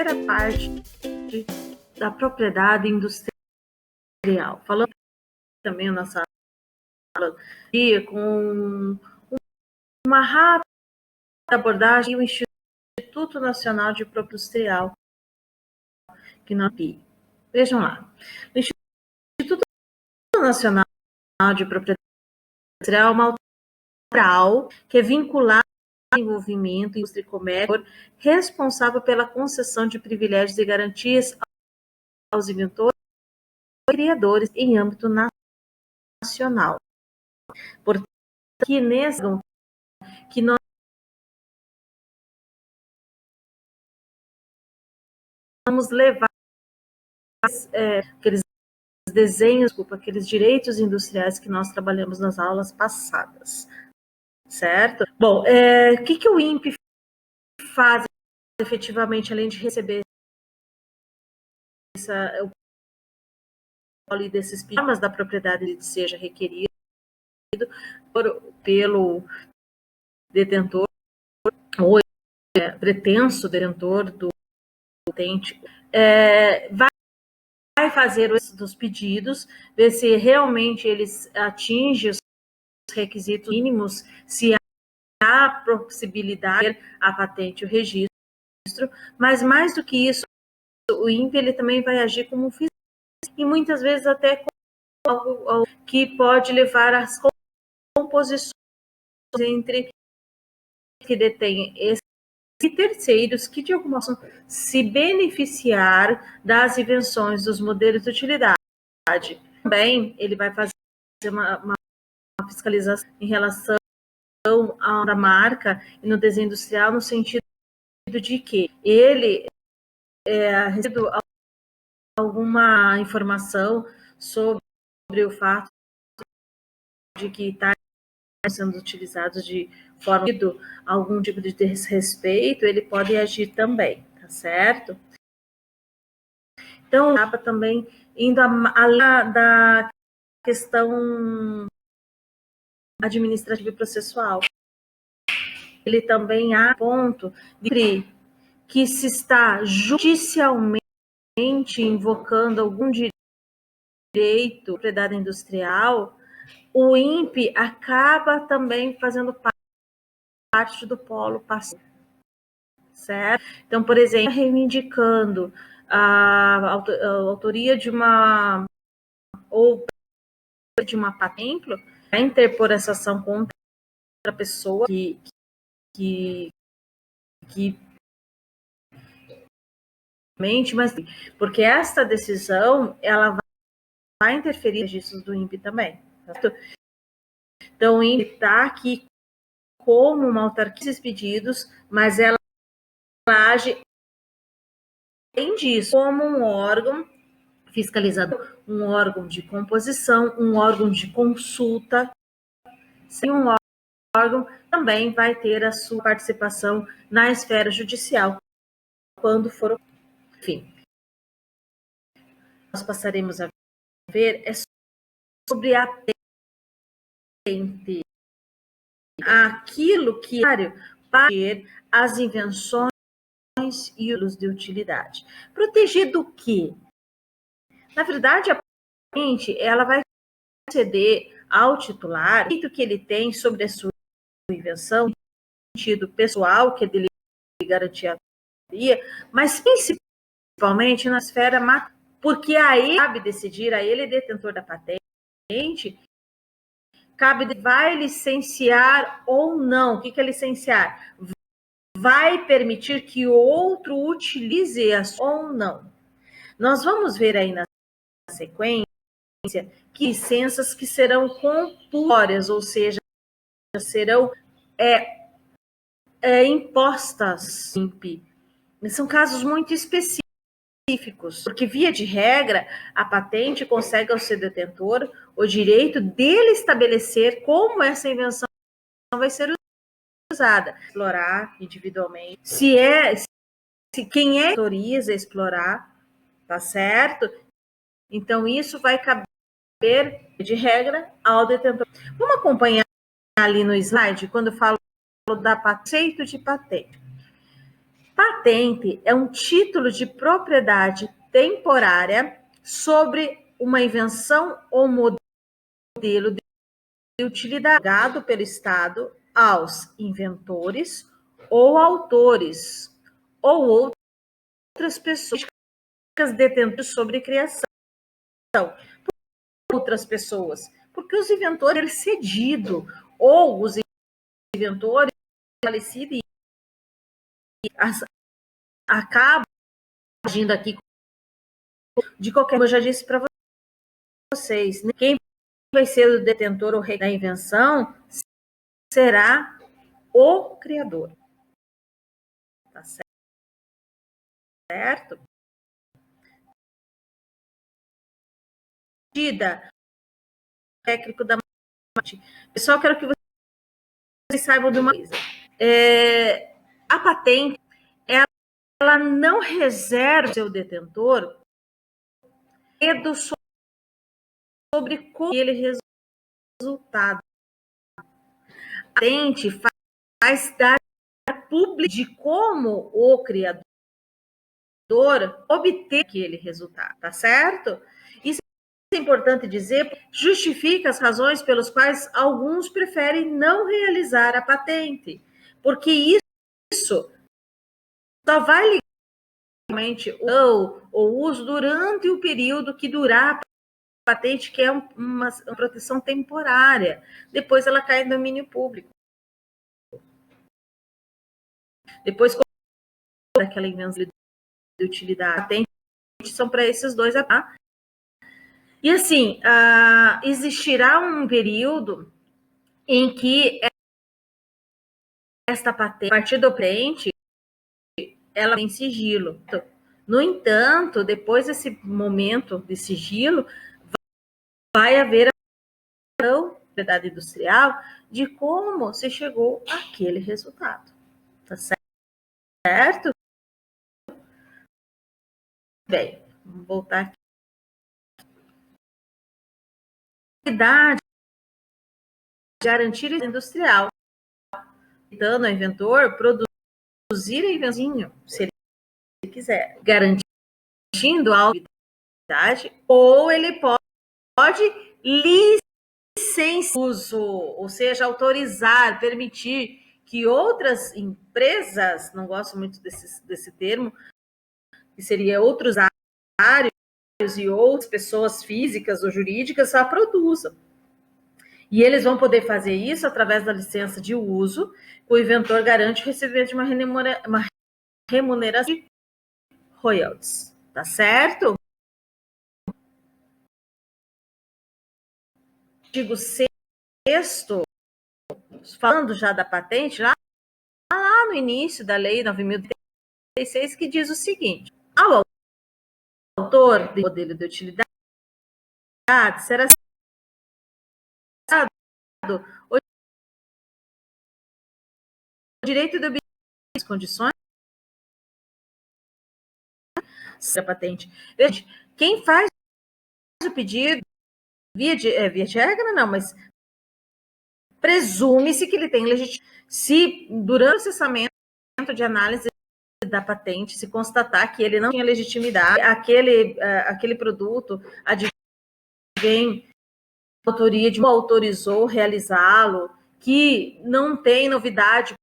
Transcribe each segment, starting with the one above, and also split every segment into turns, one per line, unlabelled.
terceira parte da propriedade industrial. Falando também na nossa aula com uma rápida abordagem do Instituto Nacional de Propriedade Industrial, que não é. Vejam lá. O Instituto Nacional de Propriedade Industrial é uma autoral que é vinculada ao desenvolvimento, indústria e comércio, responsável pela concessão de privilégios e garantias aos inventores e criadores em âmbito nacional. Portanto, que nós vamos levar aqueles desenhos, aqueles direitos industriais que nós trabalhamos nas aulas passadas, certo? Bom, o que o INPE faz efetivamente, além de receber desses pedidos da propriedade que seja requerido pelo detentor ou pretenso detentor do utente, vai fazer os pedidos, ver se realmente eles atingem os requisitos mínimos, se há possibilidade de a patente e o registro, mas mais do que isso, o INPE ele também vai agir como fiscal e muitas vezes até como algo que pode levar às composições entre que detém e terceiros que de alguma forma se beneficiar das invenções dos modelos de utilidade. Também ele vai fazer uma fiscalização em relação à marca e no desenho industrial, no sentido de que ele recebe alguma informação sobre o fato de que está sendo utilizados de forma de algum tipo de desrespeito, ele pode agir também, tá certo? Então, acaba também indo além da questão administrativa e processual. Ele também há ponto de que se está judicialmente invocando algum direito à propriedade industrial, o INPE acaba também fazendo parte do polo passivo, certo? Então, por exemplo, reivindicando a autoria de uma ou de uma patente, vai interpor essa ação contra a pessoa mas porque esta decisão ela vai interferir nos registros do INPE também, certo? Então, o INPE está aqui como uma autarquia desses pedidos, mas ela age, além disso, como um órgão fiscalizador, um órgão de composição, um órgão de consulta, e um órgão também vai ter a sua participação na esfera judicial, quando for. Enfim, nós passaremos a ver sobre a patente, aquilo que é para as invenções e os de utilidade. Proteger do quê? Na verdade, a patente ela vai conceder ao titular o direito que ele tem sobre a sua invenção, no sentido pessoal, que é dele garantir a autoria, mas principalmente na esfera material, porque aí cabe decidir, a ele, detentor da patente, vai licenciar ou não. O que é licenciar? Vai permitir que outro utilize ou não. Nós vamos ver aí na sequência que licenças que serão compulsórias, ou seja, serão impostas. São casos muito específicos, porque via de regra, a patente concede ao seu detentor o direito dele estabelecer como essa invenção vai ser usada, explorar individualmente, se quem autoriza a explorar, tá certo? Então, isso vai caber, de regra, ao detentor. Vamos acompanhar ali no slide, quando eu falo da conceito de patente. Patente é um título de propriedade temporária sobre uma invenção ou modelo de utilidade dado pelo Estado aos inventores ou autores ou outras pessoas detentoras sobre criação. Outras pessoas, porque os inventores eles cedido ou os inventores falecidos acabam agindo aqui de qualquer forma. Eu já disse para vocês, né? Quem vai ser o detentor ou rei da invenção será o criador, tá certo? Técnico da pessoal, quero que vocês saibam de uma coisa. A patente, ela não reserva ao seu detentor medo sobre como ele resultado. A patente faz dar público de como o criador obter aquele resultado, tá certo? Isso é importante dizer, justifica as razões pelas quais alguns preferem não realizar a patente, porque isso só vai ligar o uso durante o período que durar a patente, que é uma proteção temporária. Depois ela cai no domínio público. Depois, aquela invenção de utilidade, patente são para esses dois. E assim, existirá um período em que esta patente, a partir do patente, ela tem sigilo. No entanto, depois desse momento de sigilo, vai haver a propriedade industrial de como se chegou àquele resultado. Tá certo? Bem, vamos voltar aqui. Garantir a industrial, dando ao inventor produzir a invenção, se ele quiser, garantindo a utilidade, ou ele pode licenciar uso, ou seja, autorizar, permitir que outras empresas, não gosto muito desse termo, que seria outros áreas e outras pessoas físicas ou jurídicas a produzam. E eles vão poder fazer isso através da licença de uso, que o inventor garante receber de uma remuneração de royalties. Tá certo? Artigo 6º, falando já da patente, lá no início da Lei 9.036, que diz o seguinte: ao autor do modelo de utilidade será o direito de obter as condições da patente. Veja, quem faz o pedido, via de regra, não, mas presume-se que ele tem legitimidade. Se, durante o processamento de análise da patente, se constatar que ele não tinha legitimidade, aquele produto advém autoria de um autorizou realizá-lo, que não tem novidade,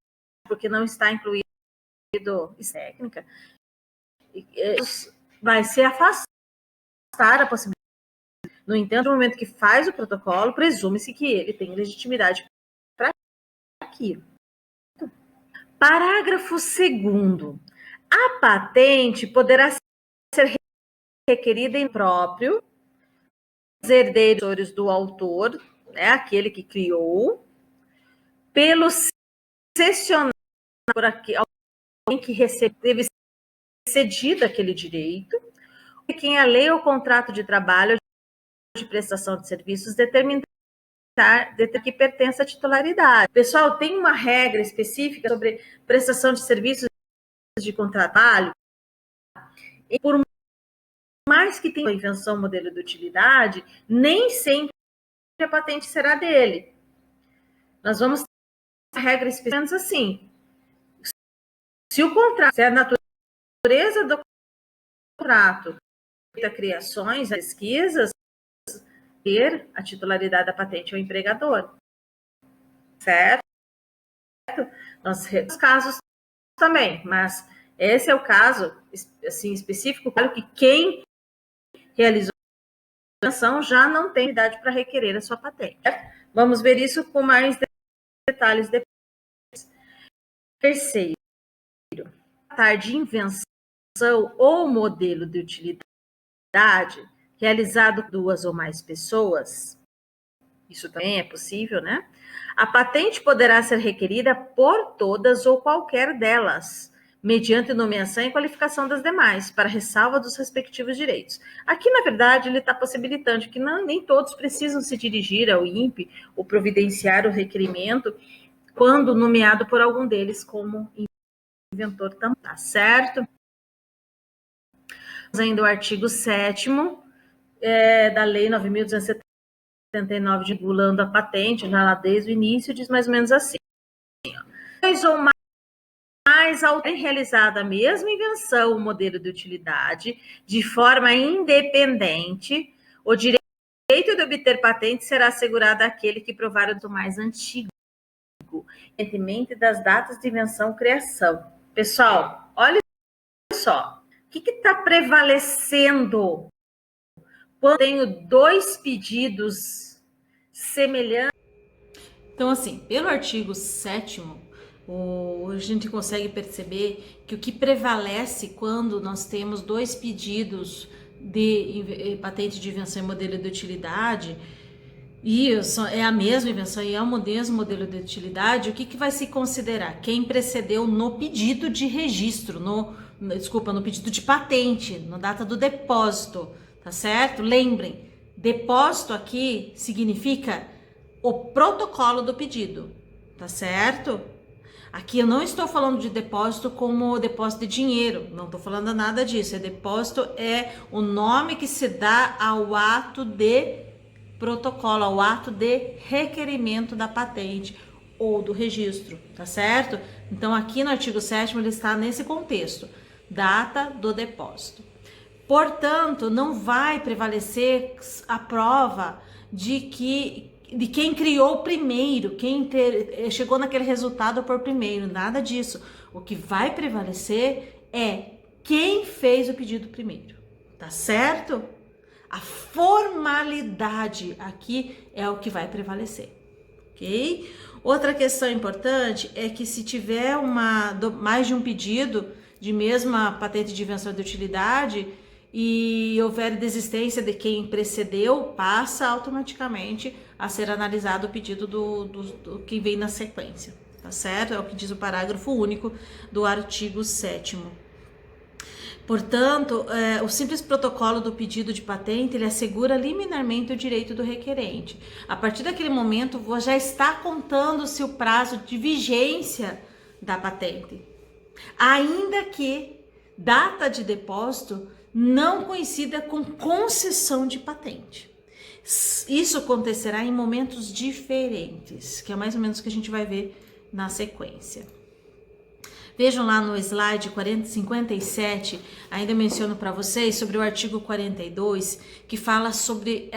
porque não está incluído em técnica, vai se afastar a possibilidade. No entanto, no momento que faz o protocolo, presume-se que ele tem legitimidade para aquilo. Parágrafo 2º. A patente poderá ser requerida em próprio os herdeiros do autor, né, aquele que criou, pelo cessionário, por alguém que teve cedido aquele direito, e quem a lei ou contrato de trabalho ou de prestação de serviços determinar que pertence à titularidade. Pessoal, tem uma regra específica sobre prestação de serviços de contrato, e por mais que tenha a invenção modelo de utilidade, nem sempre a patente será dele. Nós vamos ter regras específicas assim. Se o contrato, se a natureza do contrato da criações, pesquisas, ter a titularidade da patente ao empregador, certo? Nós temos casos também, mas esse é o caso assim específico, claro que quem realizou a ação já não tem idade para requerer a sua patente. Vamos ver isso com mais detalhes depois. Terceiro, tratar de invenção ou modelo de utilidade realizado por 2 ou mais pessoas. Isso também é possível, né? A patente poderá ser requerida por todas ou qualquer delas, mediante nomeação e qualificação das demais, para ressalva dos respectivos direitos. Aqui, na verdade, ele está possibilitando que nem todos precisam se dirigir ao INPE ou providenciar o requerimento quando nomeado por algum deles como inventor também, tá certo? Ainda o artigo 7º da Lei 9.279, regulando a patente, já lá desde o início, diz mais ou menos assim: 2 ou mais tem realizado a mesma invenção ou modelo de utilidade de forma independente, o direito de obter patente será assegurado àquele que provar o do mais antigo, independentemente das datas de invenção ou criação. Pessoal, olha só, o que está prevalecendo quando tenho 2 pedidos semelhantes?
Então, assim, pelo artigo 7º, a gente consegue perceber que o que prevalece quando nós temos 2 pedidos de patente de invenção e modelo de utilidade, e é a mesma invenção e é o mesmo modelo de utilidade, o que vai se considerar? Quem precedeu no pedido de registro, no pedido de patente, na data do depósito, tá certo? Lembrem, depósito aqui significa o protocolo do pedido, tá certo? Aqui eu não estou falando de depósito como depósito de dinheiro, não estou falando nada disso. Depósito é o nome que se dá ao ato de protocolo, ao ato de requerimento da patente ou do registro, tá certo? Então aqui no artigo 7º ele está nesse contexto, data do depósito. Portanto, não vai prevalecer a prova de quem criou primeiro, quem chegou naquele resultado por primeiro, nada disso. O que vai prevalecer é quem fez o pedido primeiro, tá certo? A formalidade aqui é o que vai prevalecer, ok? Outra questão importante é que se tiver mais de um pedido de mesma patente de invenção de utilidade e houver desistência de quem precedeu, passa automaticamente a ser analisado o pedido do que vem na sequência, tá certo? É o que diz o parágrafo único do artigo 7º. Portanto, o simples protocolo do pedido de patente, ele assegura liminarmente o direito do requerente. A partir daquele momento, já está contando-se o prazo de vigência da patente, ainda que data de depósito não coincida com concessão de patente. Isso acontecerá em momentos diferentes, que é mais ou menos o que a gente vai ver na sequência. Vejam lá no slide 57, ainda menciono para vocês sobre o artigo 42, que fala sobre,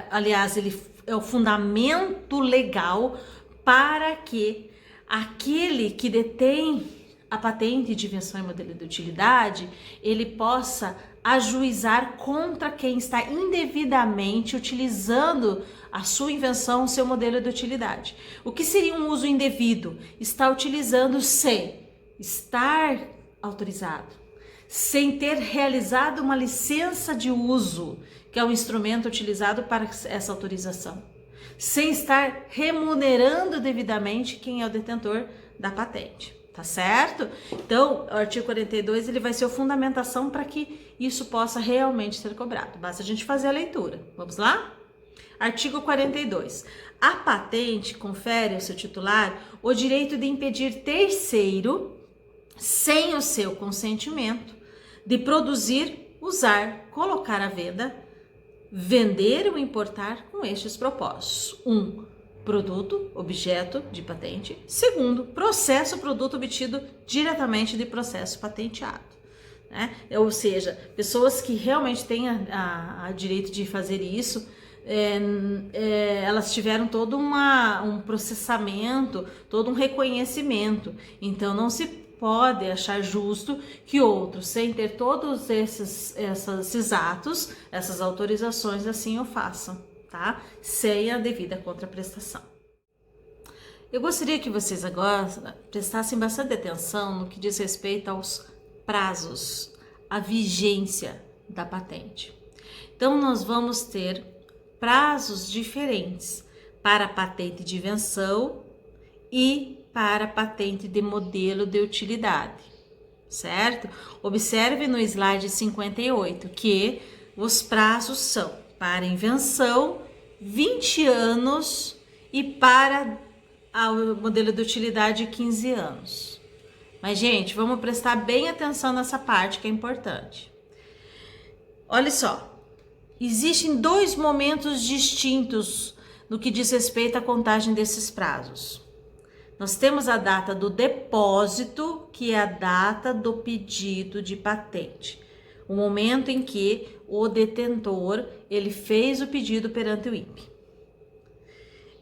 aliás, ele é o fundamento legal para que aquele que detém a patente de invenção e modelo de utilidade, ele possa ajuizar contra quem está indevidamente utilizando a sua invenção, o seu modelo de utilidade. O que seria um uso indevido? Está utilizando sem estar autorizado, sem ter realizado uma licença de uso, que é o instrumento utilizado para essa autorização, sem estar remunerando devidamente quem é o detentor da patente, tá certo? Então, o artigo 42 ele vai ser a fundamentação para que isso possa realmente ser cobrado. Basta a gente fazer a leitura. Vamos lá? Artigo 42. A patente confere ao seu titular o direito de impedir terceiro, sem o seu consentimento, de produzir, usar, colocar à venda, vender ou importar com estes propósitos. 1. produto, objeto de patente. Segundo, processo, produto obtido diretamente de processo patenteado. Né? Ou seja, pessoas que realmente têm a direito de fazer isso, elas tiveram todo um processamento, todo um reconhecimento. Então não se pode achar justo que outros, sem ter todos esses atos, essas autorizações, assim o façam, tá? Sem a devida contraprestação. Eu gostaria que vocês agora prestassem bastante atenção no que diz respeito aos prazos, a vigência da patente. Então nós vamos ter prazos diferentes para a patente de invenção e para a patente de modelo de utilidade, certo? Observe no slide 58 que os prazos são para invenção 20 anos e para o modelo de utilidade 15 anos. Mas, gente, vamos prestar bem atenção nessa parte que é importante. Olha só. Existem dois momentos distintos no que diz respeito à contagem desses prazos. Nós temos a data do depósito, que é a data do pedido de patente. O momento em que o detentor ele fez o pedido perante o INPE.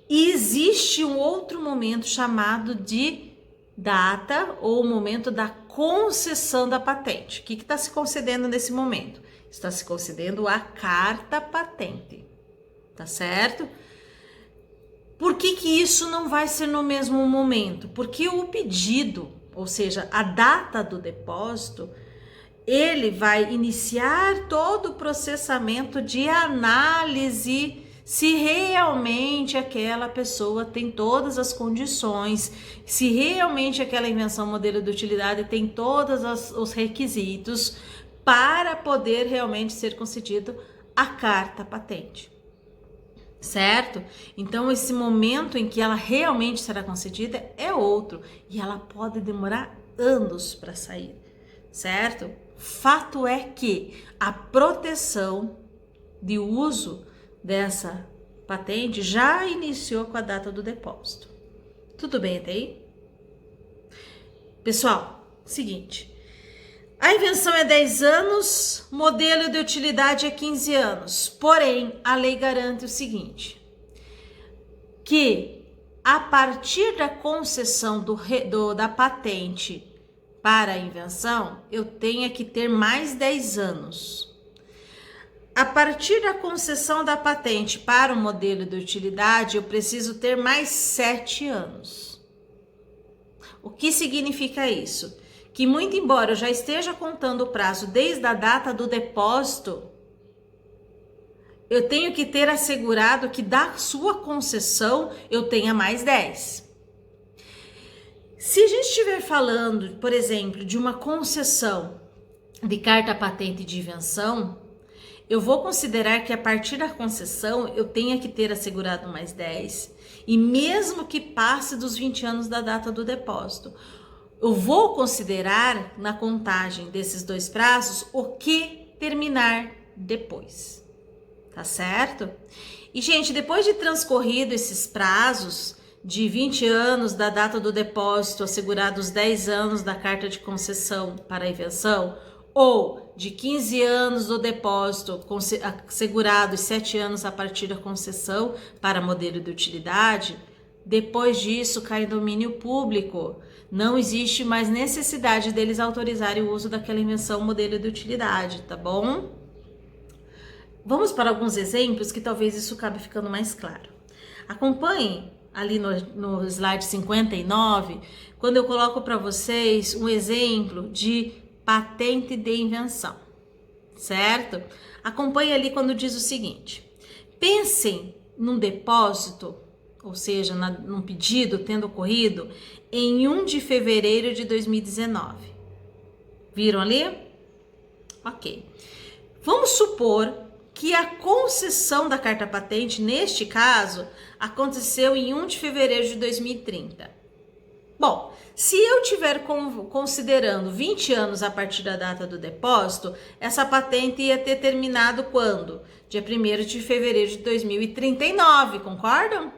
E existe um outro momento chamado de data ou momento da concessão da patente. O que está se concedendo nesse momento? Está se concedendo a carta patente, tá certo? Por que isso não vai ser no mesmo momento? Porque o pedido, ou seja, a data do depósito, ele vai iniciar todo o processamento de análise se realmente aquela pessoa tem todas as condições, se realmente aquela invenção, modelo de utilidade tem todos os requisitos para poder realmente ser concedido a carta patente, certo? Então esse momento em que ela realmente será concedida é outro e ela pode demorar anos para sair, certo? Fato é que a proteção de uso dessa patente já iniciou com a data do depósito. Tudo bem até aí? Pessoal, seguinte, a invenção é 10 anos, modelo de utilidade é 15 anos. Porém, a lei garante o seguinte, que a partir da concessão da patente para a invenção, eu tenha que ter mais 10 anos. A partir da concessão da patente para o modelo de utilidade, eu preciso ter mais 7 anos. O que significa isso? Que muito embora eu já esteja contando o prazo desde a data do depósito, eu tenho que ter assegurado que da sua concessão eu tenha mais 10. Se a gente estiver falando, por exemplo, de uma concessão de carta patente de invenção, eu vou considerar que a partir da concessão eu tenha que ter assegurado mais 10, e mesmo que passe dos 20 anos da data do depósito, eu vou considerar na contagem desses dois prazos o que terminar depois, tá certo? E, gente, depois de transcorrido esses prazos de 20 anos da data do depósito, assegurados 10 anos da carta de concessão para a invenção, ou de 15 anos do depósito, assegurados 7 anos a partir da concessão para modelo de utilidade, depois disso cai em domínio público. Não existe mais necessidade deles autorizarem o uso daquela invenção, modelo de utilidade, tá bom? Vamos para alguns exemplos que talvez isso acabe ficando mais claro. Acompanhem ali no slide 59, quando eu coloco para vocês um exemplo de patente de invenção, certo? Acompanhe ali quando diz o seguinte: pensem num depósito, ou seja, num pedido tendo ocorrido em 1 de fevereiro de 2019. Viram ali? Ok. Vamos supor que a concessão da carta patente, neste caso, aconteceu em 1 de fevereiro de 2030. Bom, se eu estiver considerando 20 anos a partir da data do depósito, essa patente ia ter terminado quando? Dia 1º de fevereiro de 2039, concordam?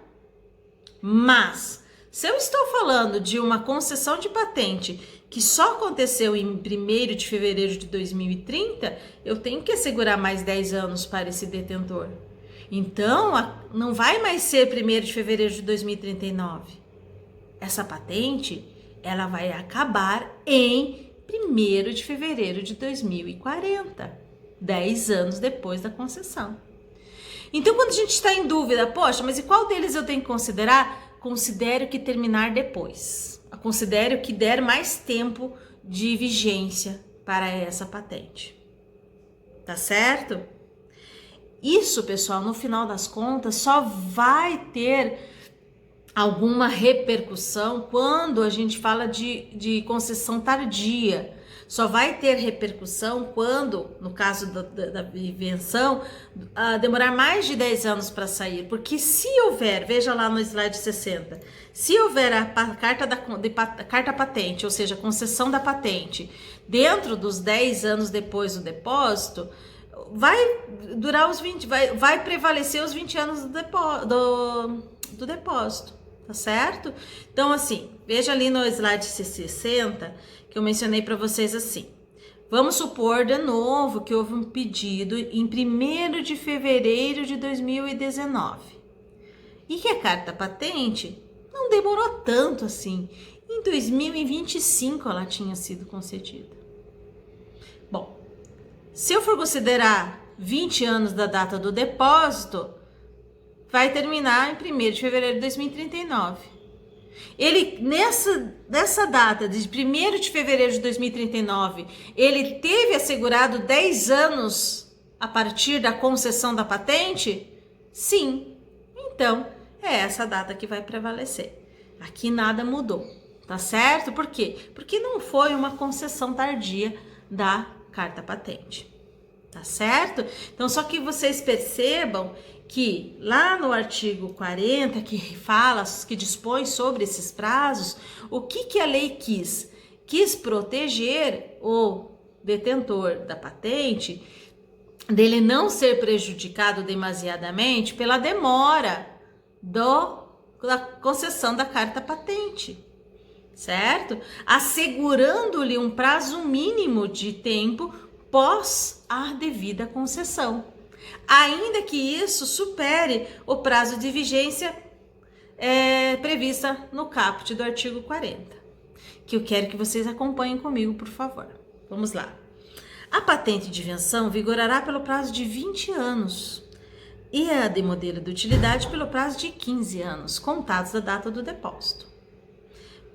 Mas, se eu estou falando de uma concessão de patente que só aconteceu em 1º de fevereiro de 2030, eu tenho que assegurar mais 10 anos para esse detentor. Então, não vai mais ser 1º de fevereiro de 2039. Essa patente, ela vai acabar em 1º de fevereiro de 2040, 10 anos depois da concessão. Então, quando a gente está em dúvida, poxa, mas e qual deles eu tenho que considerar? Considere o que terminar depois. Considere o que der mais tempo de vigência para essa patente. Tá certo? Isso, pessoal, no final das contas, só vai ter alguma repercussão quando a gente fala de concessão tardia. Só vai ter repercussão quando, no caso da invenção, demorar mais de 10 anos para sair. Porque se houver, veja lá no slide 60, se houver a carta patente, ou seja, concessão da patente, dentro dos 10 anos depois do depósito, vai durar os 20, vai prevalecer os 20 anos do depósito, tá certo? Então, assim, veja ali no slide 60 que eu mencionei para vocês assim. Vamos supor de novo que houve um pedido em 1º de fevereiro de 2019 e que a carta patente não demorou tanto assim. Em 2025 ela tinha sido concedida. Bom, se eu for considerar 20 anos da data do depósito, vai terminar em 1º de fevereiro de 2039. Ele, nessa data de 1º de fevereiro de 2039, ele teve assegurado 10 anos a partir da concessão da patente? Sim. Então, é essa data que vai prevalecer. Aqui nada mudou, tá certo? Por quê? Porque não foi uma concessão tardia da carta patente, tá certo? Então, só que vocês percebam que lá no artigo 40, que fala, que dispõe sobre esses prazos, o que a lei quis? Quis proteger o detentor da patente dele não ser prejudicado demasiadamente pela demora da concessão da carta patente, certo? Assegurando-lhe um prazo mínimo de tempo pós a devida concessão, ainda que isso supere o prazo de vigência prevista no caput do artigo 40, que eu quero que vocês acompanhem comigo, por favor. Vamos lá. A patente de invenção vigorará pelo prazo de 20 anos e a de modelo de utilidade pelo prazo de 15 anos, contados da data do depósito.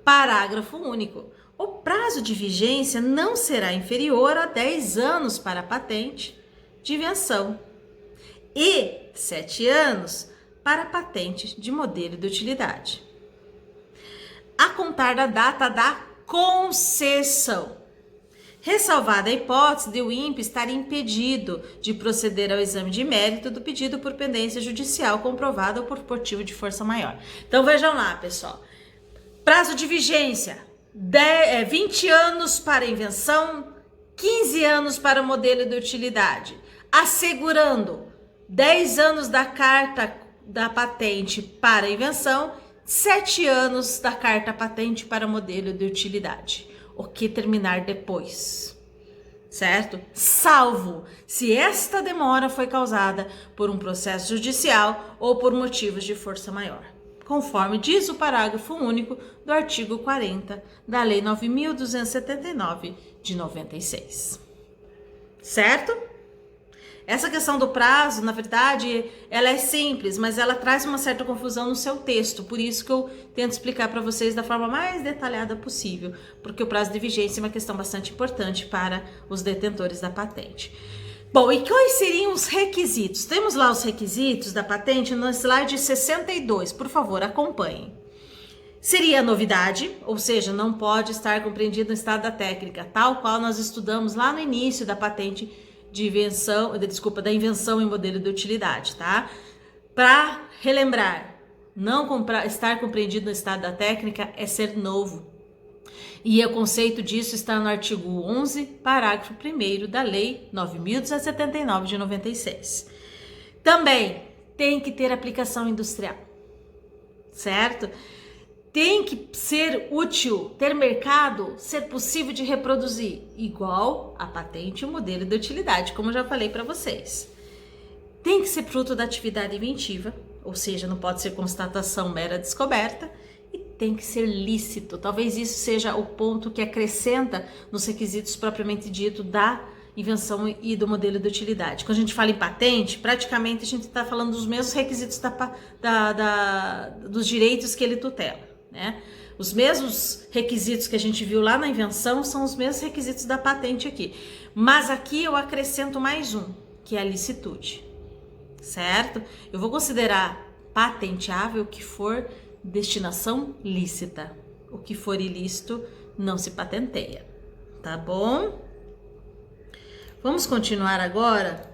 Parágrafo único. O prazo de vigência não será inferior a 10 anos para a patente de invenção e 7 anos para a patente de modelo de utilidade, a contar da data da concessão, ressalvada a hipótese de o INPE estar impedido de proceder ao exame de mérito do pedido por pendência judicial comprovada ou por motivo de força maior. Então vejam lá, pessoal, prazo de vigência 20 anos para a invenção, 15 anos para o modelo de utilidade, assegurando 10 anos da carta da patente para a invenção, 7 anos da carta patente para o modelo de utilidade, o que terminar depois, certo? Salvo se esta demora foi causada por um processo judicial ou por motivos de força maior, conforme diz o parágrafo único do artigo 40 da Lei 9.279 de 96, certo? Essa questão do prazo, na verdade, ela é simples, mas ela traz uma certa confusão no seu texto. Por isso que eu tento explicar para vocês da forma mais detalhada possível, porque o prazo de vigência é uma questão bastante importante para os detentores da patente. Bom, e quais seriam os requisitos? Temos lá os requisitos da patente no slide 62. Por favor, acompanhem. Seria novidade, ou seja, não pode estar compreendido no estado da técnica, tal qual nós estudamos lá no início da patente da invenção em modelo de utilidade, tá? Para relembrar, estar compreendido no estado da técnica é ser novo. E o conceito disso está no artigo 11, parágrafo 1º da Lei 9.279 de 96. Também tem que ter aplicação industrial. certo? Tem que ser útil, ter mercado, ser possível de reproduzir, igual a patente e o modelo de utilidade, como eu já falei para vocês. Tem que ser fruto da atividade inventiva, ou seja, não pode ser constatação mera descoberta, e tem que ser lícito. Talvez isso seja o ponto que acrescenta nos requisitos propriamente dito da invenção e do modelo de utilidade. Quando a gente fala em patente, praticamente a gente está falando dos mesmos requisitos dos direitos que ele tutela, né? Os mesmos requisitos que a gente viu lá na invenção são os mesmos requisitos da patente aqui. Mas aqui eu acrescento mais um, que é a licitude, certo? Eu vou considerar patenteável o que for destinação lícita. O que for ilícito não se patenteia, tá bom? Vamos continuar agora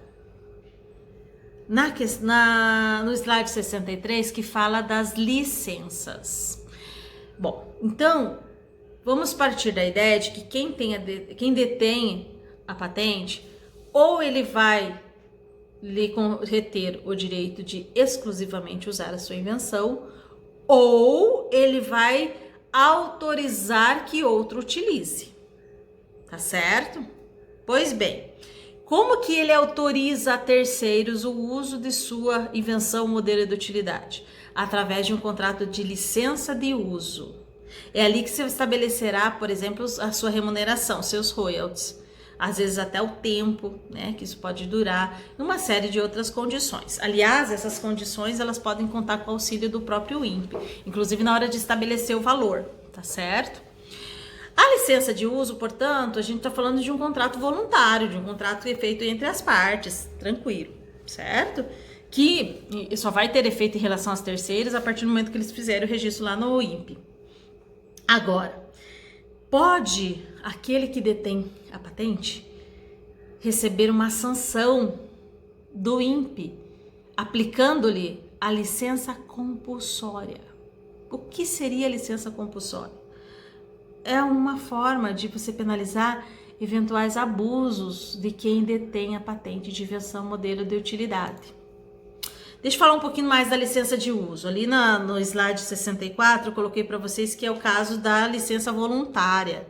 no slide 63, que fala das licenças. Bom, então, vamos partir da ideia de que quem detém a patente, ou ele vai reter o direito de exclusivamente usar a sua invenção, ou ele vai autorizar que outro utilize, tá certo? Pois bem, como que ele autoriza a terceiros o uso de sua invenção, modelo de utilidade? Através de um contrato de licença de uso. É ali que você estabelecerá, por exemplo, a sua remuneração, seus royalties. Às vezes até o tempo, né, que isso pode durar, uma série de outras condições. Aliás, essas condições elas podem contar com o auxílio do próprio INPE, inclusive na hora de estabelecer o valor, tá certo? A licença de uso, portanto, a gente está falando de um contrato voluntário, de um contrato feito entre as partes, tranquilo, certo? Que só vai ter efeito em relação aos terceiros a partir do momento que eles fizerem o registro lá no INPE. Agora, pode aquele que detém a patente receber uma sanção do INPE, aplicando-lhe a licença compulsória. O que seria a licença compulsória? É uma forma de você penalizar eventuais abusos de quem detém a patente de invenção, modelo de utilidade. Deixa eu falar um pouquinho mais da licença de uso. Ali no slide 64 eu coloquei para vocês que é o caso da licença voluntária,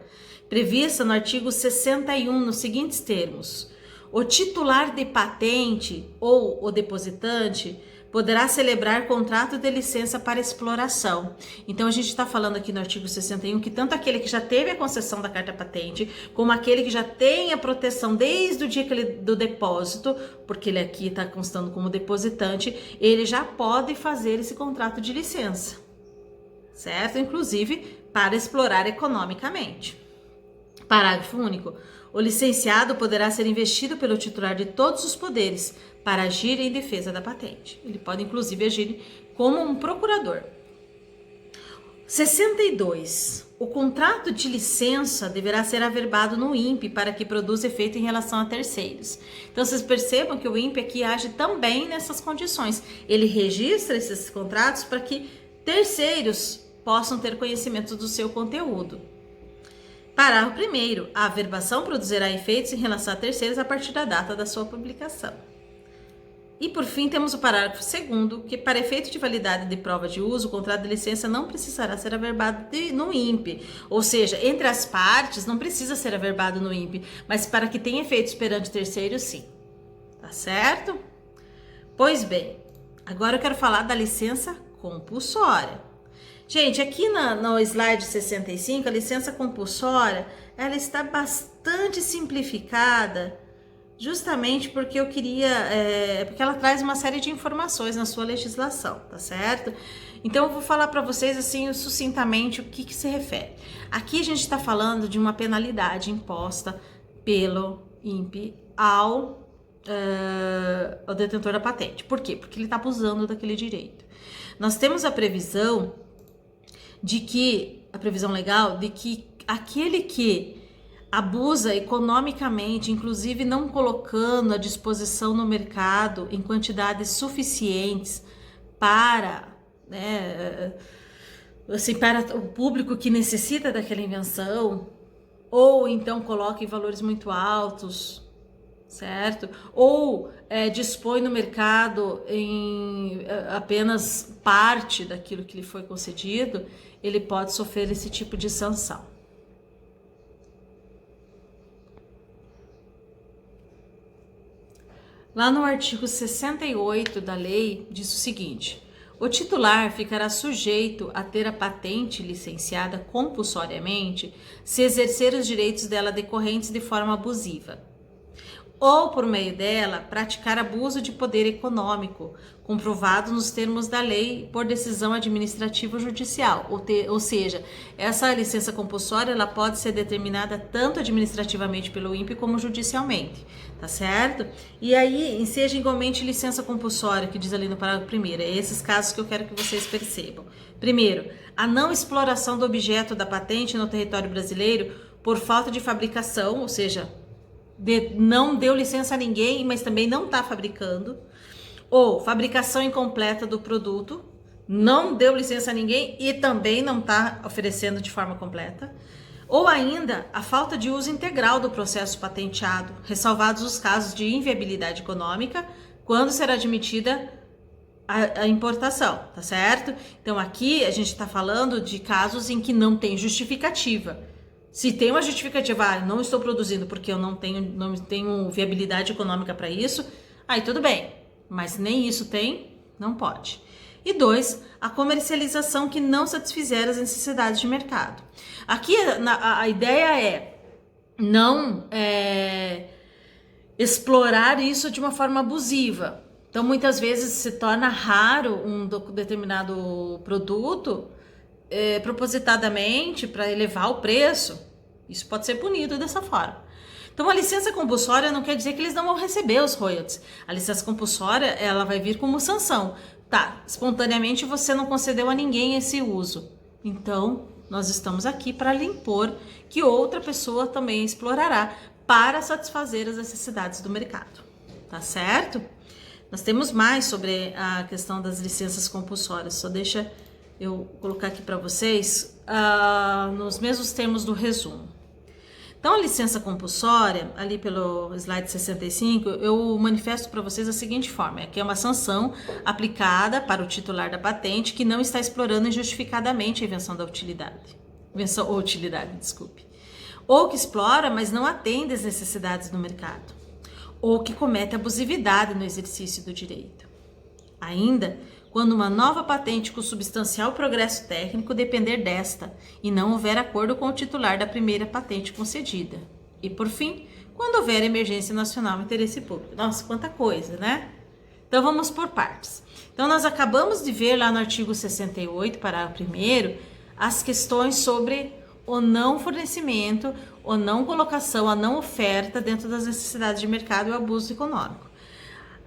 prevista no artigo 61 nos seguintes termos: o titular de patente ou o depositante poderá celebrar contrato de licença para exploração. Então a gente está falando aqui no artigo 61 que tanto aquele que já teve a concessão da carta patente, como aquele que já tem a proteção desde o dia do depósito, porque ele aqui está constando como depositante, ele já pode fazer esse contrato de licença, certo? Inclusive para explorar economicamente. Parágrafo único. O licenciado poderá ser investido pelo titular de todos os poderes para agir em defesa da patente. Ele pode, inclusive, agir como um procurador. 62. O contrato de licença deverá ser averbado no INPE para que produza efeito em relação a terceiros. Então, vocês percebam que o INPE aqui age também nessas condições. Ele registra esses contratos para que terceiros possam ter conhecimento do seu conteúdo. Parágrafo 1º. A averbação produzirá efeitos em relação a terceiros a partir da data da sua publicação. E por fim temos o parágrafo 2º, que para efeito de validade de prova de uso, o contrato de licença não precisará ser averbado no INPE. Ou seja, entre as partes não precisa ser averbado no INPE, mas para que tenha efeitos perante terceiros, sim. Tá certo? Pois bem, agora eu quero falar da licença compulsória. Gente, aqui no slide 65, a licença compulsória, ela está bastante simplificada, justamente porque eu queria, porque ela traz uma série de informações na sua legislação, tá certo? Então eu vou falar para vocês assim sucintamente o que se refere. Aqui a gente está falando de uma penalidade imposta pelo INPE ao detentor da patente. Por quê? Porque ele está abusando daquele direito. Nós temos a previsão legal de que aquele que abusa economicamente, inclusive não colocando à disposição no mercado em quantidades suficientes para, para o público que necessita daquela invenção, ou então coloca em valores muito altos, certo? Ou dispõe no mercado em apenas parte daquilo que lhe foi concedido, ele pode sofrer esse tipo de sanção. Lá no artigo 68 da lei, diz o seguinte: o titular ficará sujeito a ter a patente licenciada compulsoriamente se exercer os direitos dela decorrentes de forma abusiva, ou por meio dela praticar abuso de poder econômico, comprovado nos termos da lei por decisão administrativa ou judicial. Ou seja, essa licença compulsória ela pode ser determinada tanto administrativamente pelo INPE como judicialmente, tá certo? E aí, seja igualmente licença compulsória, que diz ali no parágrafo 1º, é esses casos que eu quero que vocês percebam. Primeiro, a não exploração do objeto da patente no território brasileiro por falta de fabricação, ou seja, não deu licença a ninguém, mas também não está fabricando, ou fabricação incompleta do produto, não deu licença a ninguém e também não está oferecendo de forma completa, ou ainda a falta de uso integral do processo patenteado, ressalvados os casos de inviabilidade econômica, quando será admitida a importação, tá certo? Então aqui a gente está falando de casos em que não tem justificativa. Se tem uma justificativa, não estou produzindo porque eu não tenho viabilidade econômica para isso, aí tudo bem, mas nem isso tem, não pode. E 2, a comercialização que não satisfizer as necessidades de mercado. Aqui a ideia é não explorar isso de uma forma abusiva. Então muitas vezes se torna raro um determinado produto propositadamente para elevar o preço. Isso pode ser punido dessa forma. Então a licença compulsória não quer dizer que eles não vão receber os royalties. A licença compulsória ela vai vir como sanção. Tá, espontaneamente você não concedeu a ninguém esse uso. Então nós estamos aqui para lhe impor que outra pessoa também explorará para satisfazer as necessidades do mercado. Tá certo? Nós temos mais sobre a questão das licenças compulsórias. Só deixa eu colocar aqui para vocês nos mesmos termos do resumo. Então, a licença compulsória, ali pelo slide 65, eu manifesto para vocês da seguinte forma, que é uma sanção aplicada para o titular da patente que não está explorando injustificadamente a invenção da utilidade. Ou que explora, mas não atende às necessidades do mercado. Ou que comete abusividade no exercício do direito. Ainda, quando uma nova patente com substancial progresso técnico depender desta e não houver acordo com o titular da primeira patente concedida. E, por fim, quando houver emergência nacional e interesse público. Nossa, quanta coisa, né? Então, vamos por partes. Então, nós acabamos de ver lá no artigo 68, parágrafo 1º, as questões sobre o não fornecimento, ou não colocação, a não oferta dentro das necessidades de mercado e o abuso econômico.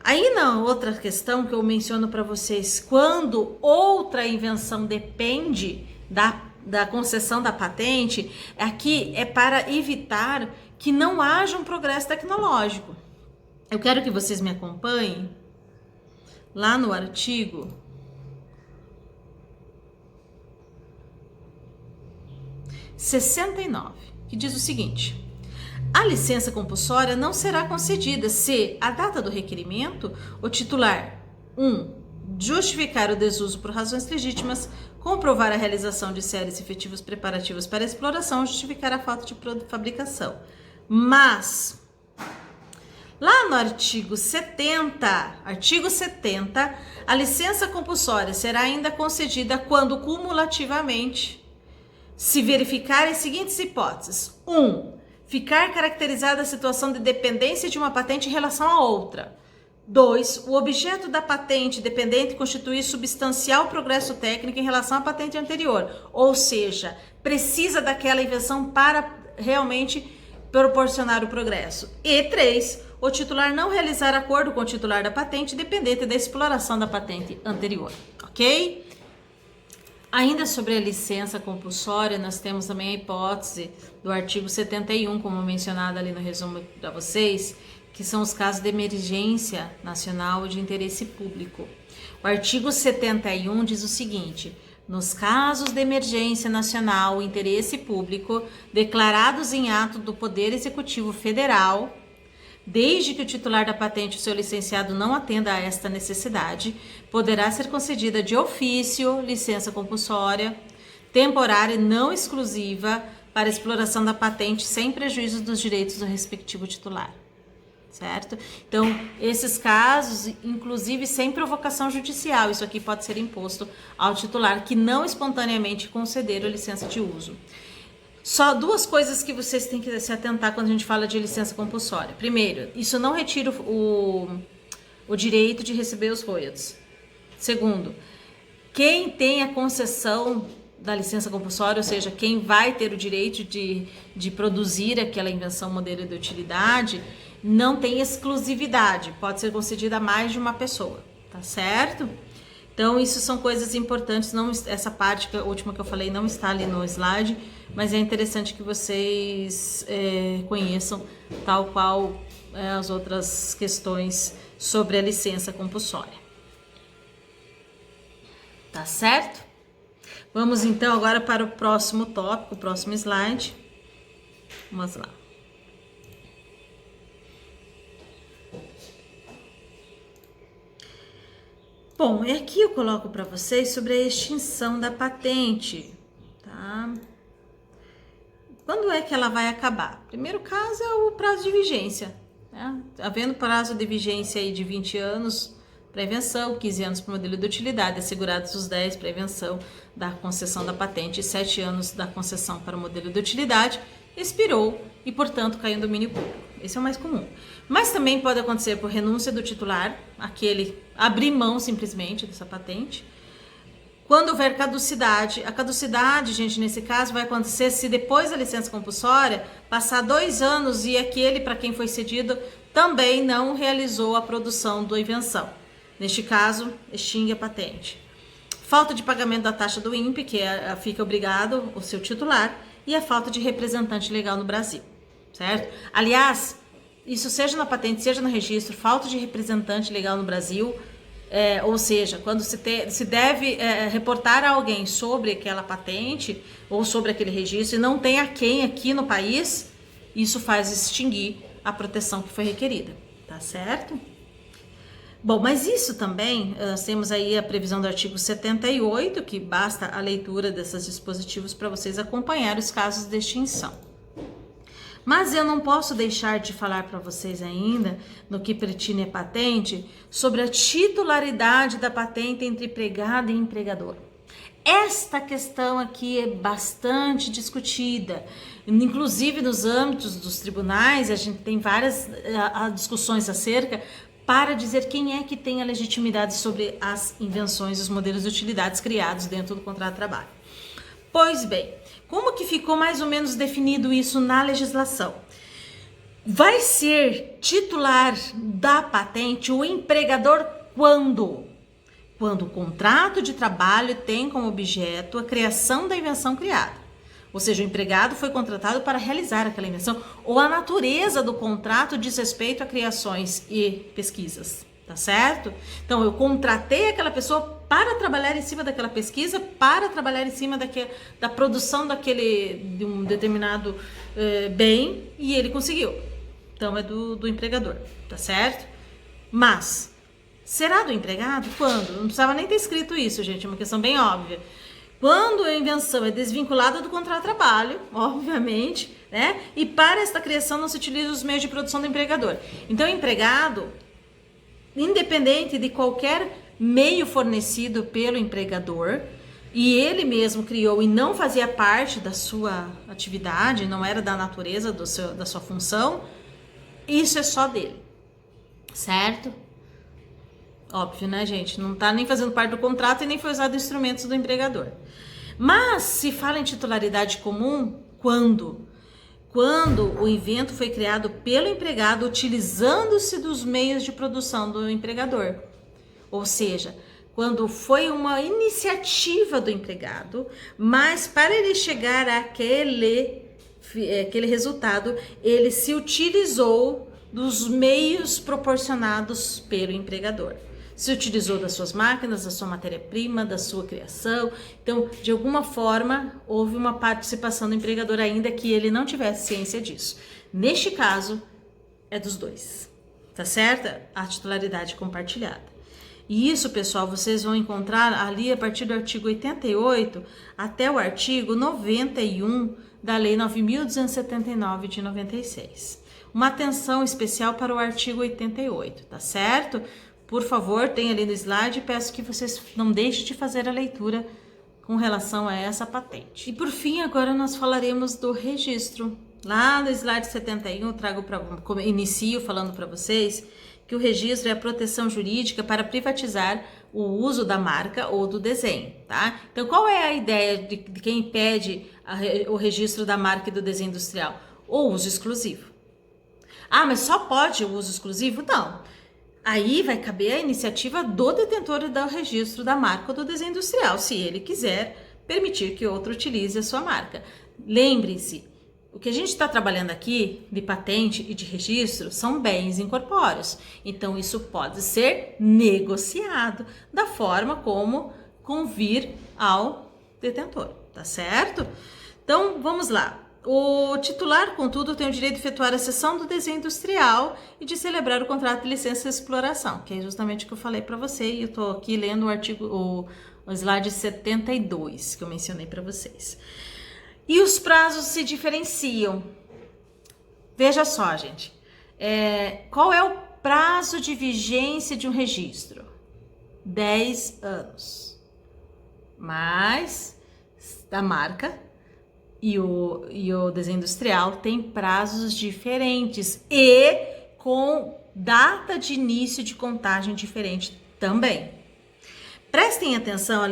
Aí na outra questão que eu menciono para vocês, quando outra invenção depende da concessão da patente, aqui é para evitar que não haja um progresso tecnológico. Eu quero que vocês me acompanhem lá no artigo 69, que diz o seguinte: a licença compulsória não será concedida se a data do requerimento, o titular 1. Justificar o desuso por razões legítimas, comprovar a realização de séries efetivos preparativos para a exploração, justificar a falta de fabricação. Mas, lá no artigo 70, a licença compulsória será ainda concedida quando cumulativamente se verificarem as seguintes hipóteses. 1. Ficar caracterizada a situação de dependência de uma patente em relação a outra. 2. O objeto da patente dependente constituir substancial progresso técnico em relação à patente anterior. Ou seja, precisa daquela invenção para realmente proporcionar o progresso. E 3. O titular não realizar acordo com o titular da patente dependente da exploração da patente anterior. Ok? Ainda sobre a licença compulsória, nós temos também a hipótese do artigo 71, como mencionado ali no resumo para vocês, que são os casos de emergência nacional de interesse público. O artigo 71 diz o seguinte: nos casos de emergência nacional, interesse público, declarados em ato do Poder Executivo Federal, desde que o titular da patente ou seu licenciado não atenda a esta necessidade, poderá ser concedida de ofício licença compulsória, temporária e não exclusiva para exploração da patente sem prejuízo dos direitos do respectivo titular. Certo? Então, esses casos, inclusive sem provocação judicial, isso aqui pode ser imposto ao titular que não espontaneamente conceder a licença de uso. Só duas coisas que vocês têm que se atentar quando a gente fala de licença compulsória. Primeiro, isso não retira o direito de receber os royalties. Segundo, quem tem a concessão da licença compulsória, ou seja, quem vai ter o direito de produzir aquela invenção, modelo de utilidade, não tem exclusividade, pode ser concedida a mais de uma pessoa, tá certo? Então, isso são coisas importantes, essa parte última que eu falei não está ali no slide, mas é interessante que vocês conheçam, tal qual as outras questões sobre a licença compulsória. Tá certo? Vamos então agora para o próximo tópico, o próximo slide. Vamos lá. Bom, e aqui eu coloco para vocês sobre a extinção da patente, tá? Quando é que ela vai acabar? Primeiro caso é o prazo de vigência, né? Havendo prazo de vigência aí de 20 anos para invenção, 15 anos para o modelo de utilidade, assegurados os 10 para a invenção da concessão da patente e 7 anos da concessão para o modelo de utilidade, expirou e, portanto, caiu em domínio público. Esse é o mais comum. Mas também pode acontecer por renúncia do titular, aquele abrir mão simplesmente dessa patente. Quando houver caducidade, a caducidade, gente, nesse caso vai acontecer se depois da licença compulsória passar 2 anos e aquele para quem foi cedido também não realizou a produção da invenção. Neste caso, extingue a patente. Falta de pagamento da taxa do INPE, que fica obrigado o seu titular, e a falta de representante legal no Brasil, certo? Aliás, isso seja na patente, seja no registro, falta de representante legal no Brasil, ou seja, quando se deve reportar a alguém sobre aquela patente ou sobre aquele registro e não tem a quem aqui no país, isso faz extinguir a proteção que foi requerida, tá certo? Bom, mas isso também, nós temos aí a previsão do artigo 78, que basta a leitura desses dispositivos para vocês acompanhar os casos de extinção. Mas eu não posso deixar de falar para vocês ainda, no que pertine à patente, sobre a titularidade da patente entre empregado e empregador. Esta questão aqui é bastante discutida, inclusive nos âmbitos dos tribunais, a gente tem várias discussões acerca para dizer quem é que tem a legitimidade sobre as invenções e os modelos de utilidades criados dentro do contrato de trabalho. Pois bem, como que ficou mais ou menos definido isso na legislação? Vai ser titular da patente o empregador quando? Quando o contrato de trabalho tem como objeto a criação da invenção criada. Ou seja, o empregado foi contratado para realizar aquela invenção, ou a natureza do contrato diz respeito a criações e pesquisas, tá certo? Então, eu contratei aquela pessoa para trabalhar em cima daquela pesquisa, para trabalhar em cima da produção de um determinado bem, e ele conseguiu. Então, é do empregador, tá certo? Mas, será do empregado? Quando? Não precisava nem ter escrito isso, gente, é uma questão bem óbvia. Quando a invenção é desvinculada do contrato de trabalho, obviamente, né? E para esta criação não se utilizam os meios de produção do empregador. Então, o empregado, independente de qualquer meio fornecido pelo empregador, e ele mesmo criou e não fazia parte da sua atividade, não era da natureza da sua função, isso é só dele, certo? Óbvio, né, gente? Não está nem fazendo parte do contrato e nem foi usado instrumentos do empregador. Mas se fala em titularidade comum, quando? Quando o invento foi criado pelo empregado utilizando-se dos meios de produção do empregador. Ou seja, quando foi uma iniciativa do empregado, mas para ele chegar àquele resultado, ele se utilizou dos meios proporcionados pelo empregador. Se utilizou das suas máquinas, da sua matéria-prima, da sua criação. Então, de alguma forma, houve uma participação do empregador, ainda que ele não tivesse ciência disso. Neste caso, é dos dois, tá certo? A titularidade compartilhada. E isso, pessoal, vocês vão encontrar ali a partir do artigo 88 até o artigo 91 da Lei 9.279 de 96. Uma atenção especial para o artigo 88, tá certo? Por favor, tem ali no slide, peço que vocês não deixem de fazer a leitura com relação a essa patente. E por fim, agora nós falaremos do registro. Lá no slide 71, inicio falando para vocês que o registro é a proteção jurídica para privatizar o uso da marca ou do desenho, tá? Então, qual é a ideia de quem pede o registro da marca e do desenho industrial? O uso exclusivo. Ah, mas só pode o uso exclusivo? Não. Aí vai caber a iniciativa do detentor do registro da marca ou do desenho industrial, se ele quiser permitir que outro utilize a sua marca. Lembre-se, o que a gente está trabalhando aqui de patente e de registro são bens incorpóreos. Então, isso pode ser negociado da forma como convir ao detentor, tá certo? Então, vamos lá. O titular, contudo, tem o direito de efetuar a cessão do desenho industrial e de celebrar o contrato de licença de exploração, que é justamente o que eu falei para você, e eu estou aqui lendo o slide 72 que eu mencionei para vocês. E os prazos se diferenciam. Veja só, gente. Qual é o prazo de vigência de um registro? 10 anos. Mas da marca e o desenho industrial tem prazos diferentes e com data de início de contagem diferente também. Prestem atenção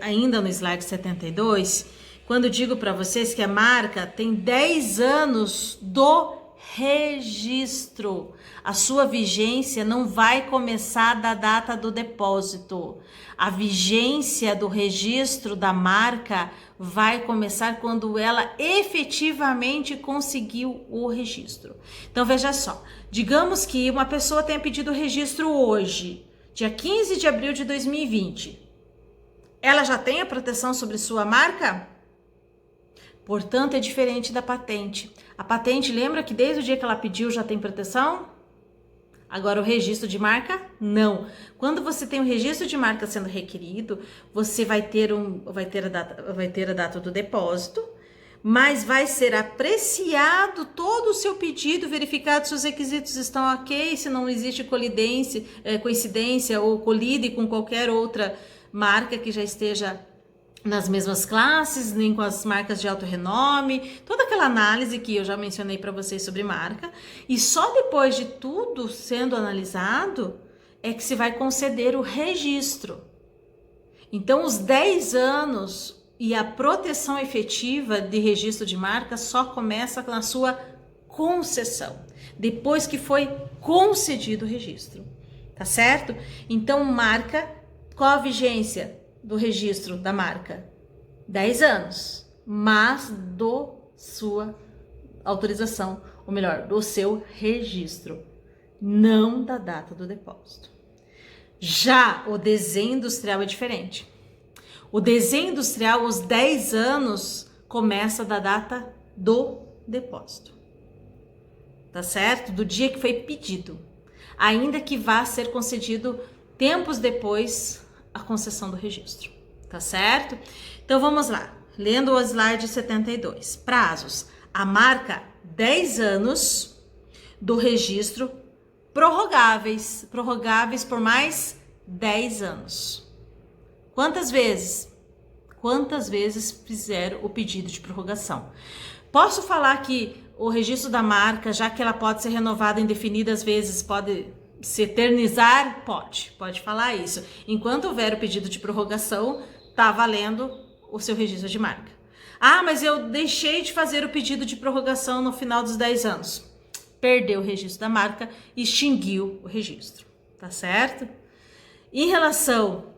ainda no slide 72, quando digo para vocês que a marca tem 10 anos do registro. A sua vigência não vai começar da data do depósito. A vigência do registro da marca vai começar quando ela efetivamente conseguiu o registro. Então veja só, digamos que uma pessoa tenha pedido o registro hoje, dia 15 de abril de 2020. Ela já tem a proteção sobre sua marca? Portanto, é diferente da patente. A patente, lembra que desde o dia que ela pediu já tem proteção? Agora, o registro de marca, não. Quando você tem o registro de marca sendo requerido, você vai ter a data do depósito, mas vai ser apreciado todo o seu pedido, verificado se os requisitos estão ok, se não existe coincidência ou colide com qualquer outra marca que já esteja nas mesmas classes, nem com as marcas de alto renome, toda aquela análise que eu já mencionei para vocês sobre marca, e só depois de tudo sendo analisado é que se vai conceder o registro. Então, os 10 anos e a proteção efetiva de registro de marca só começa na sua concessão, depois que foi concedido o registro, tá certo? Então, marca, qual a vigência do registro da marca? 10 anos, mas do sua autorização, ou melhor, do seu registro, não da data do depósito. Já o desenho industrial é diferente. O desenho industrial, os 10 anos, começa da data do depósito, tá certo? Do dia que foi pedido, ainda que vá ser concedido tempos depois a concessão do registro, tá certo? Então vamos lá, lendo o slide 72. Prazos: a marca 10 anos do registro, prorrogáveis por mais 10 anos. Quantas vezes? Quantas vezes fizer o pedido de prorrogação? Posso falar que o registro da marca, já que ela pode ser renovada indefinidas vezes, pode se eternizar? Pode falar isso. Enquanto houver o pedido de prorrogação, tá valendo o seu registro de marca. Ah, mas eu deixei de fazer o pedido de prorrogação no final dos 10 anos. Perdeu o registro da marca, extinguiu o registro, tá certo? Em relação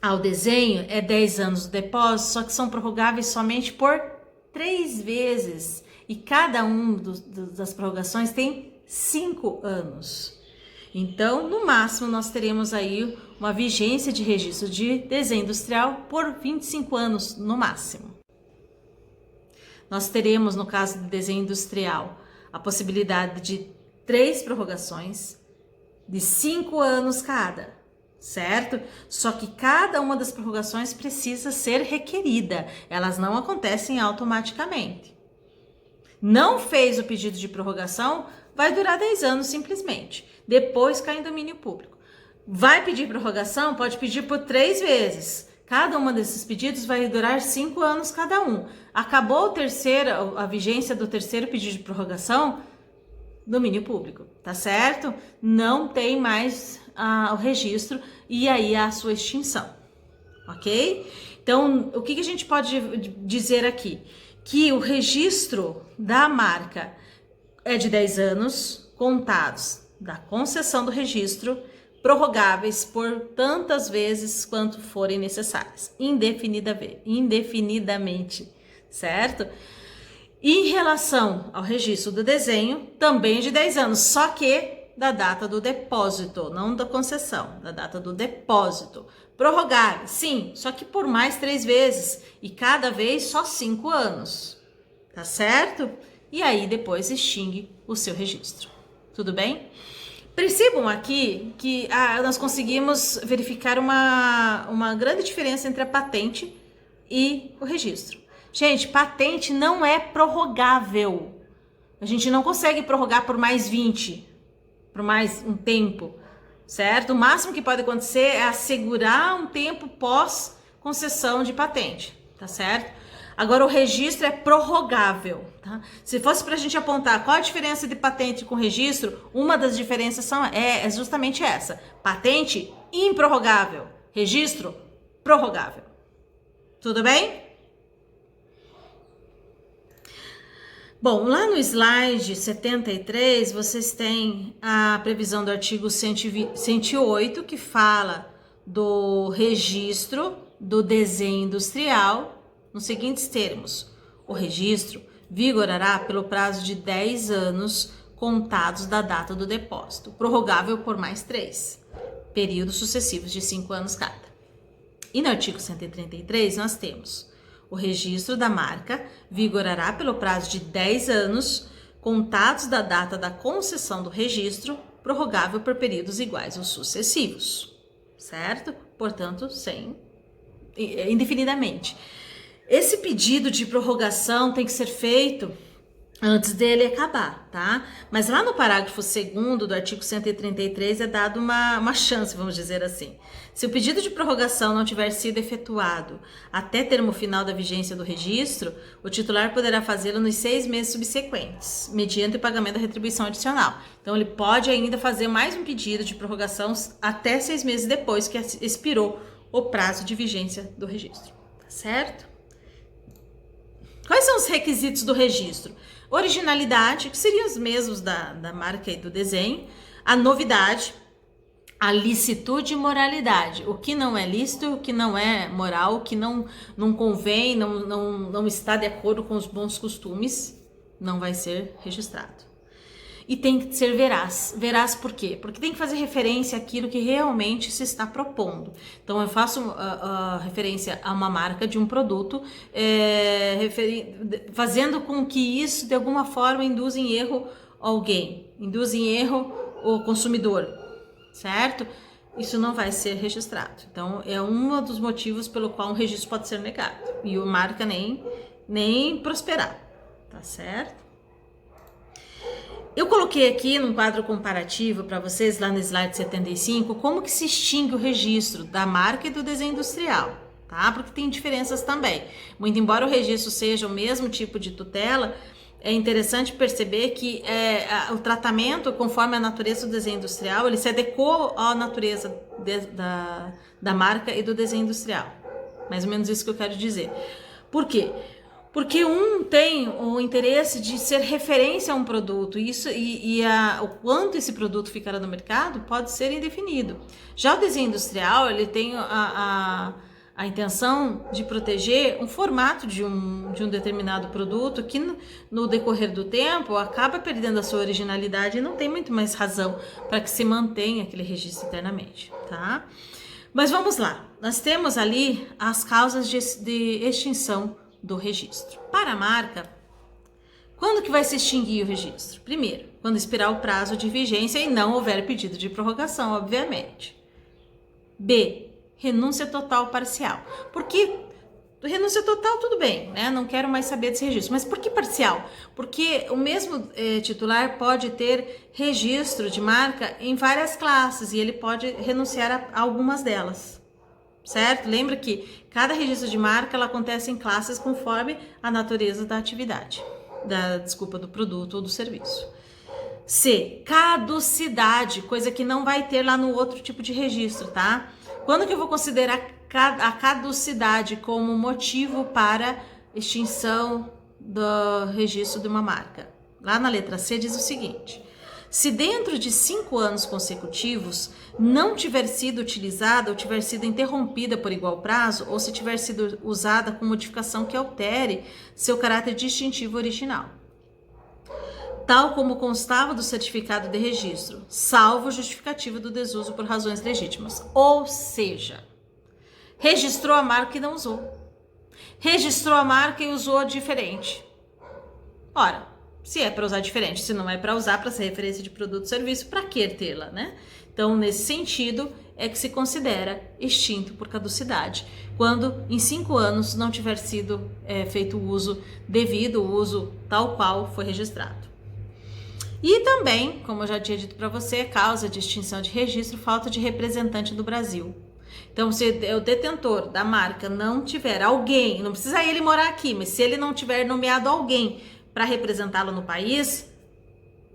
ao desenho, é 10 anos do depósito, só que são prorrogáveis somente por 3 vezes. E cada um das prorrogações tem 5 anos. Então, no máximo, nós teremos aí uma vigência de registro de desenho industrial por 25 anos, no máximo. Nós teremos, no caso do desenho industrial, a possibilidade de 3 prorrogações de 5 anos cada, certo? Só que cada uma das prorrogações precisa ser requerida, elas não acontecem automaticamente. Não fez o pedido de prorrogação, vai durar 10 anos simplesmente, depois cai em domínio público. Vai pedir prorrogação, pode pedir por 3 vezes. Cada um desses pedidos vai durar 5 anos cada um. Acabou a vigência do terceiro pedido de prorrogação, domínio público, tá certo? Não tem mais o registro e aí a sua extinção, ok? Então, o que a gente pode dizer aqui? Que o registro da marca é de 10 anos, contados da concessão do registro, prorrogáveis por tantas vezes quanto forem necessárias, indefinidamente, certo? Em relação ao registro do desenho, também de 10 anos, só que da data do depósito, não da concessão, da data do depósito. Prorrogável, sim, só que por mais 3 vezes, e cada vez só 5 anos, tá certo? E aí depois extingue o seu registro, tudo bem? Percebam aqui que nós conseguimos verificar uma grande diferença entre a patente e o registro. Gente, patente não é prorrogável. A gente não consegue prorrogar por mais 20, por mais um tempo, certo? O máximo que pode acontecer é assegurar um tempo pós concessão de patente, tá certo? Agora, o registro é prorrogável, tá? Se fosse para a gente apontar qual a diferença de patente com registro, uma das diferenças é justamente essa. Patente, improrrogável. Registro, prorrogável. Tudo bem? Bom, lá no slide 73, vocês têm a previsão do artigo 108, que fala do registro do desenho industrial, nos seguintes termos: o registro vigorará pelo prazo de 10 anos contados da data do depósito, prorrogável por mais 3, períodos sucessivos de 5 anos cada. E no artigo 133 nós temos: o registro da marca vigorará pelo prazo de 10 anos contados da data da concessão do registro, prorrogável por períodos iguais ou sucessivos, certo? Portanto, indefinidamente. Esse pedido de prorrogação tem que ser feito antes dele acabar, tá? Mas lá no parágrafo 2º do artigo 133 é dado uma chance, vamos dizer assim. Se o pedido de prorrogação não tiver sido efetuado até termo final da vigência do registro, o titular poderá fazê-lo nos 6 meses subsequentes, mediante o pagamento da retribuição adicional. Então, ele pode ainda fazer mais um pedido de prorrogação até 6 meses depois que expirou o prazo de vigência do registro, tá certo? Quais são os requisitos do registro? Originalidade, que seriam os mesmos da marca e do desenho. A novidade, a licitude e moralidade. O que não é lícito, o que não é moral, o que não convém, não está de acordo com os bons costumes, não vai ser registrado. E tem que ser veraz. Veraz por quê? Porque tem que fazer referência àquilo que realmente se está propondo. Então, eu faço referência a uma marca de um produto, fazendo com que isso, de alguma forma, induza em erro alguém, induza em erro o consumidor, certo? Isso não vai ser registrado. Então, é um dos motivos pelo qual um registro pode ser negado. E a marca nem prosperar, tá certo? Eu coloquei aqui num quadro comparativo para vocês, lá no slide 75, como que se extingue o registro da marca e do desenho industrial, tá? Porque tem diferenças também. Muito embora o registro seja o mesmo tipo de tutela, é interessante perceber que o tratamento, conforme a natureza do desenho industrial, ele se adequou à natureza da marca e do desenho industrial. Mais ou menos isso que eu quero dizer. Por quê? Porque um tem o interesse de ser referência a um produto, o quanto esse produto ficará no mercado pode ser indefinido. Já o desenho industrial, ele tem a intenção de proteger um formato de um determinado produto que no decorrer do tempo acaba perdendo a sua originalidade e não tem muito mais razão para que se mantenha aquele registro internamente, tá? Mas vamos lá, nós temos ali as causas de extinção do registro. Para a marca, Quando que vai se extinguir o registro? Primeiro, quando expirar o prazo de vigência e não houver pedido de prorrogação, obviamente. B, renúncia total parcial. Porque renúncia total, tudo bem, né? Não quero mais saber desse registro. Mas por que parcial? Porque o mesmo titular pode ter registro de marca em várias classes e ele pode renunciar a algumas delas. Certo? Lembra que cada registro de marca ela acontece em classes conforme a natureza da atividade, do produto ou do serviço. C, caducidade, coisa que não vai ter lá no outro tipo de registro, tá? Quando que eu vou considerar a caducidade como motivo para extinção do registro de uma marca? Lá na letra C diz o seguinte: se dentro de 5 anos consecutivos não tiver sido utilizada ou tiver sido interrompida por igual prazo, ou se tiver sido usada com modificação que altere seu caráter distintivo original, tal como constava do certificado de registro, salvo justificativa do desuso por razões legítimas. Ou seja, registrou a marca e não usou. Registrou a marca e usou diferente. Ora, se é para usar diferente, se não é para usar para ser referência de produto ou serviço, para que tê-la, né? Então, nesse sentido, é que se considera extinto por caducidade, quando em 5 anos não tiver sido feito o uso devido, o uso tal qual foi registrado. E também, como eu já tinha dito para você, causa de extinção de registro, falta de representante do Brasil. Então, se o detentor da marca não tiver alguém, não precisa ele morar aqui, mas se ele não tiver nomeado alguém para representá-lo no país,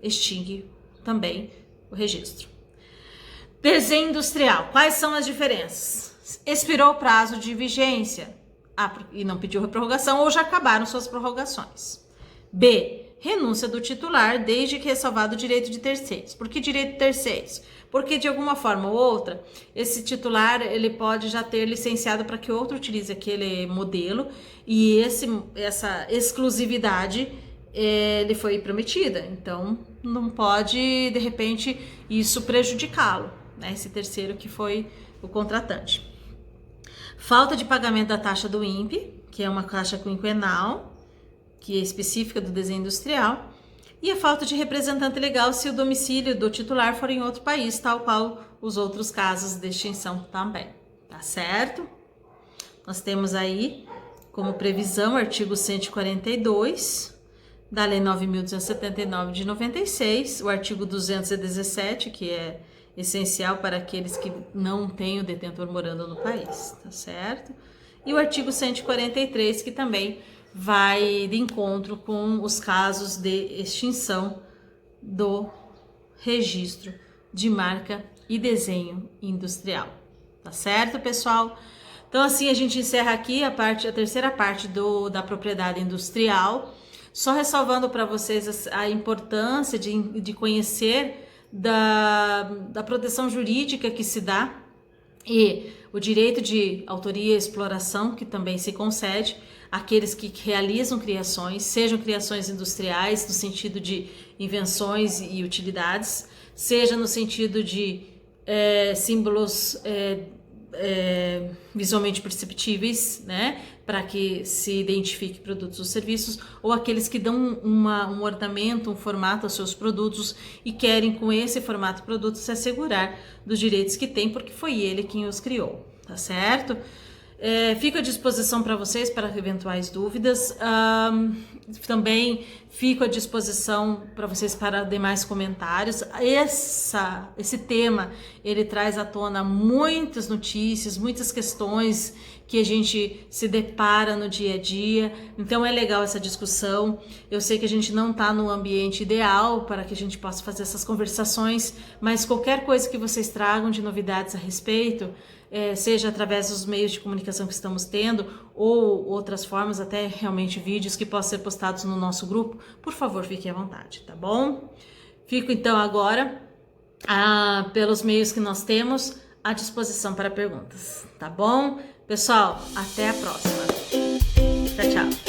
extingue também o registro. Desenho industrial. Quais são as diferenças? Expirou o prazo de vigência e não pediu prorrogação ou já acabaram suas prorrogações. B, renúncia do titular desde que ressalvado o direito de terceiros. Por que direito de terceiros? Porque de alguma forma ou outra, esse titular ele pode já ter licenciado para que outro utilize aquele modelo e essa exclusividade ele foi prometida. Então, não pode, de repente, isso prejudicá-lo, né? Esse terceiro que foi o contratante. Falta de pagamento da taxa do INPE, que é uma taxa quinquenal, que é específica do desenho industrial, e a falta de representante legal se o domicílio do titular for em outro país, tal qual os outros casos de extinção também, tá certo? Nós temos aí como previsão o artigo 142 da Lei 9.279 de 96, o artigo 217, que é essencial para aqueles que não têm o detentor morando no país, tá certo? E o artigo 143, que também vai de encontro com os casos de extinção do registro de marca e desenho industrial. Tá certo, pessoal? Então, assim, a gente encerra aqui a terceira parte da propriedade industrial, só ressalvando para vocês a importância de conhecer da proteção jurídica que se dá e o direito de autoria e exploração que também se concede àqueles que realizam criações, sejam criações industriais no sentido de invenções e utilidades, seja no sentido de símbolos visualmente perceptíveis, né, para que se identifique produtos ou serviços, ou aqueles que dão um ornamento, um formato aos seus produtos e querem com esse formato de produto se assegurar dos direitos que tem, porque foi ele quem os criou, tá certo? Fico à disposição para vocês para eventuais dúvidas, também fico à disposição para vocês para demais comentários. Esse tema ele traz à tona muitas notícias, muitas questões que a gente se depara no dia a dia, então é legal essa discussão. Eu sei que a gente não está no ambiente ideal para que a gente possa fazer essas conversações, mas qualquer coisa que vocês tragam de novidades a respeito, seja através dos meios de comunicação que estamos tendo ou outras formas, até realmente vídeos que possam ser postados no nosso grupo, por favor, fiquem à vontade, tá bom? Fico então agora, pelos meios que nós temos, à disposição para perguntas, tá bom? Pessoal, até a próxima. Tchau, tchau.